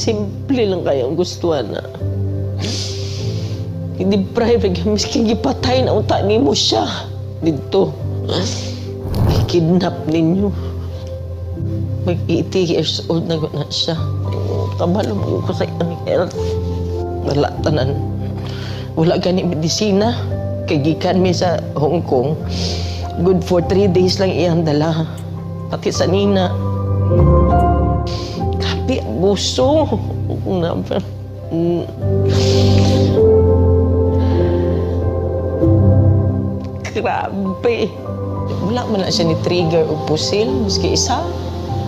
Simple lang kayang gustuhan na. Hindi private, miskin gipatay na unta ni mo siya. Dito. Kidnap ninyo. Mag-80 years old na guna siya. Kabalo mo ko sa iyang health. Wala tanan. Wala gani medisina. Kagikan mi sa Hong Kong. Good for 3 days lang iyang dala. Pati sa nina. Kapi, abuso. Grabe. Wala man na siya ni trigger o pusil. Maski isa.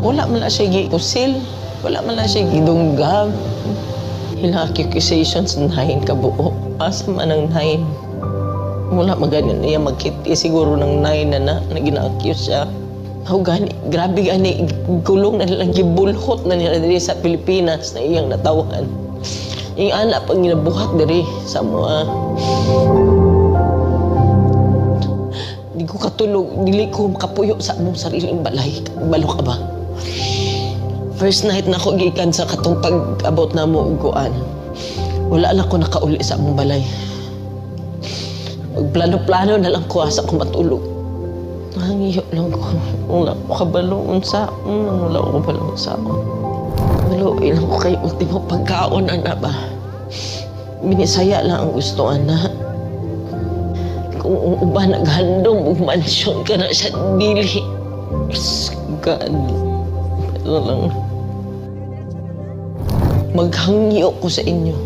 Wala man na siya gi-pusil. Wala man na siya gidunggab. Ilang accusations, 9 kabuo. Asa man ang 9. Wala maganin niya magkiti. Siguro ng 9 na gina-accuse siya. Gani, grabe gani. Gulong na nilang gibulhot na nila diri sa Pilipinas na iyang natawan. Yung anak pag ginabuhat diri sa mga. Di ko katulog, dili ko makapuyo sa among sariling balay. Balo ka ba? First night na ako gikan sa katong pag-abot na mo uguan. Wala lang ko nakauli sa among balay. Plano-plano na lang ko asa ko matulog. Nangiyo lang ko. Wala ko kabaloon sa wala ko kabaloon sa ako. Kabalo, ilang ko kayo ultimo pagkaon, ana ba? Minisaya lang ang gusto, ana. Kung uba naghandom, mansyon ka na sa dili. God. Pero lang. Maghangyo ko sa inyo.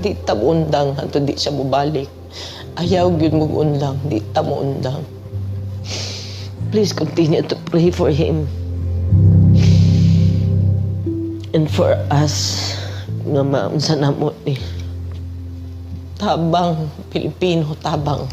Di ta mo undang, hanto di siya mubalik. Ayaw yun mo undang, di ta mo undang. Please continue to pray for him. And for us, nga maunsa na mo ni. Tabang, Pilipino, tabang.